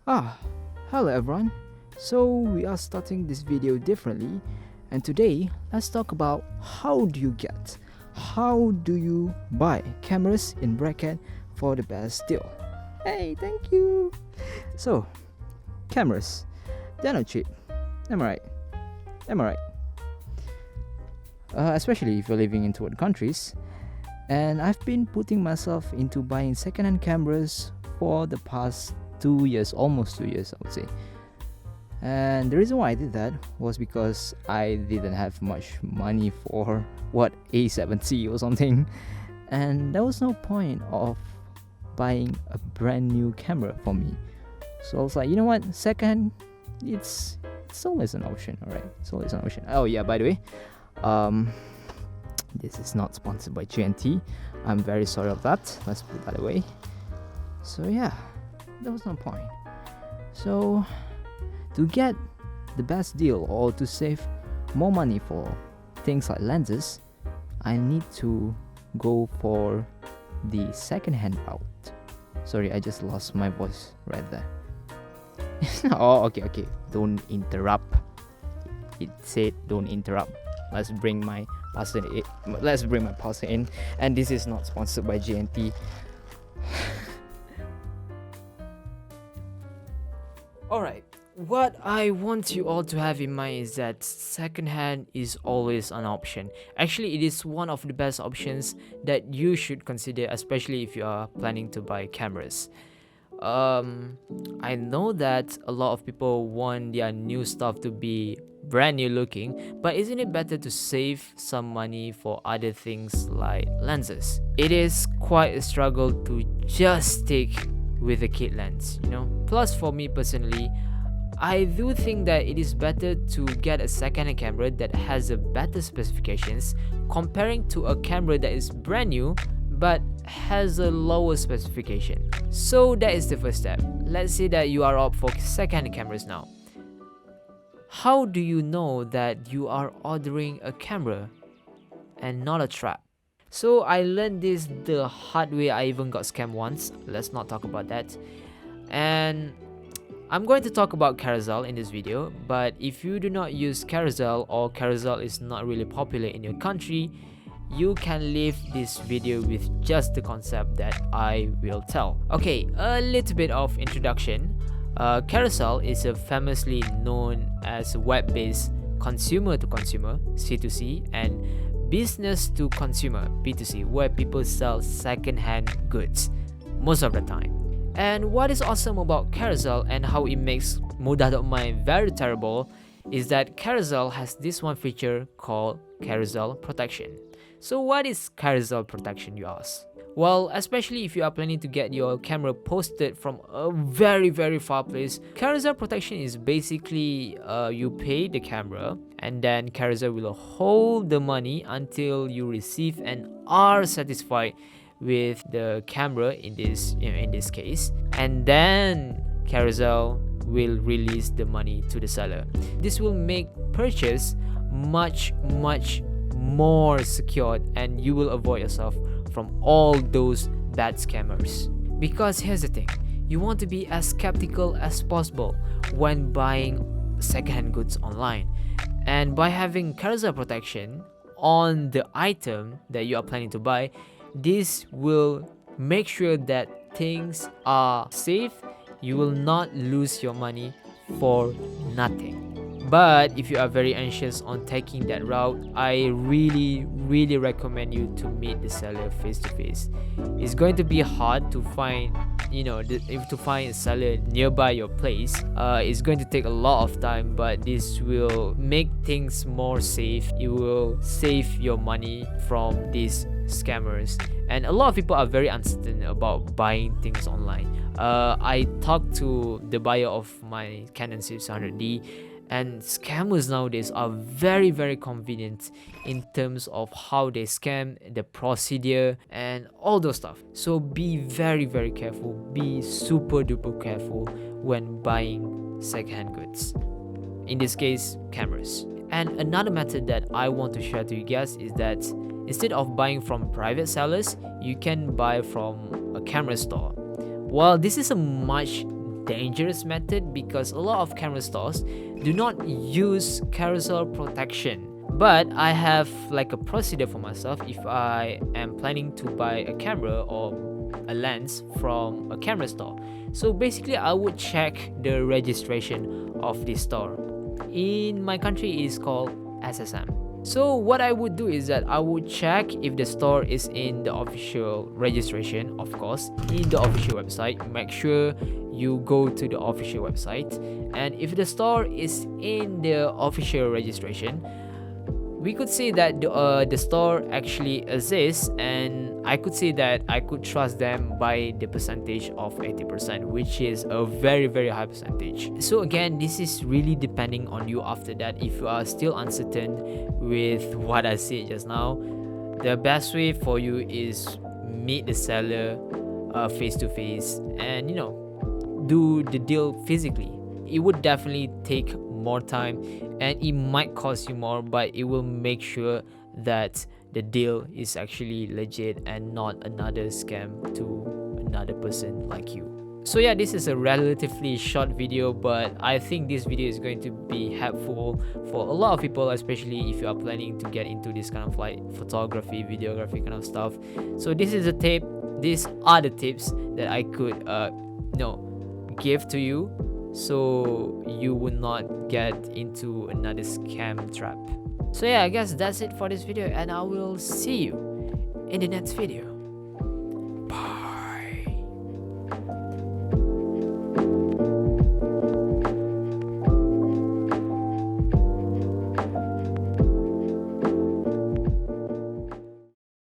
Ah, hello everyone. So we are starting this video differently, and today let's talk about how do you buy cameras in bracket for the best deal. Hey, thank you. So, cameras, they're not cheap. Am I right? Am I right? Especially if you're living in third countries. And I've been putting myself into buying second-hand cameras for the past 2 years, almost 2 years, I would say. And the reason why I did that was because I didn't have much money for A7C or something, and there was no point of buying a brand new camera for me. So I was like, you know what, second, it's always an option, alright? It's always an option. Oh yeah, by the way, this is not sponsored by GNT. I'm very sorry of that. Let's put that away. So yeah, there was no point. So to get the best deal or to save more money for things like lenses, I need to go for the second-hand route. Sorry, I just lost my voice right there. Oh, okay. Don't interrupt. It said don't interrupt. Let's bring my pastor in. And this is not sponsored by GNT. Alright, what I want you all to have in mind is that secondhand is always an option. Actually, it is one of the best options that you should consider, especially if you are planning to buy cameras. I know that a lot of people want their new stuff to be brand new looking, but isn't it better to save some money for other things like lenses? It is quite a struggle to just stick with a kit lens, you know. Plus, for me personally, I do think that it is better to get a second-hand camera that has a better specifications comparing to a camera that is brand new but has a lower specification. So that is the first step. Let's say that you are up for second-hand cameras now. How do you know that you are ordering a camera and not a trap? So I learned this the hard way. I even got scammed once. Let's not talk about that. And I'm going to talk about Carousel in this video, but if you do not use Carousel or Carousel is not really popular in your country, you can leave this video with just the concept that I will tell. Okay, a little bit of introduction. Carousel is a famously known as web-based consumer-to-consumer (C2C) and business-to-consumer (B2C), where people sell second-hand goods most of the time. And what is awesome about Carousel and how it makes mudah.my very terrible is that Carousel has this one feature called Carousel Protection. So what is Carousel Protection, you ask? Well, especially if you are planning to get your camera posted from a very far place, Carousel Protection is basically you pay the camera and then Carousel will hold the money until you receive and are satisfied with the camera in this case, and then Carousel will release the money to the seller. This will make purchase much more secured, and you will avoid yourself from all those bad scammers. Because here's the thing, you want to be as skeptical as possible when buying secondhand goods online, and by having Carousel Protection on the item that you are planning to buy, this will make sure that things are safe. You will not lose your money for nothing. But if you are very anxious on taking that route, I really recommend you to meet the seller face to face. It's going to be hard to find, to find a seller nearby your place. It's going to take a lot of time, but this will make things more safe. It will save your money from these scammers. And a lot of people are very uncertain about buying things online. I talked to the buyer of my Canon 600D, and scammers nowadays are very convenient in terms of how they scam, the procedure and all those stuff. So be very careful, be super duper careful when buying secondhand goods, in this case cameras. And another method that I want to share to you guys is that instead of buying from private sellers, you can buy from a camera store. Well, this is a much dangerous method because a lot of camera stores do not use carousel protection. But I have like a procedure for myself if I am planning to buy a camera or a lens from a camera store. So basically I would check the registration of this store. In my country it is called SSM. So what I would do is that I would check if the store is in the official registration, of course, in the official website. Make sure you go to the official website, and if the store is in the official registration, we could see that the store actually exists, and I could see that I could trust them by the percentage of 80%, which is a very high percentage. So again, this is really depending on you after that. If you are still uncertain with what I said just now, the best way for you is meet the seller face to face and do the deal physically. It would definitely take more time and it might cost you more, but it will make sure that the deal is actually legit and not another scam to another person like you. So yeah, this is a relatively short video, but I think this video is going to be helpful for a lot of people, especially if you are planning to get into this kind of like photography, videography kind of stuff. So this is a tip. These are the tips that I could give to you, so you will not get into another scam trap. So yeah, I guess that's it for this video, and I will see you in the next video.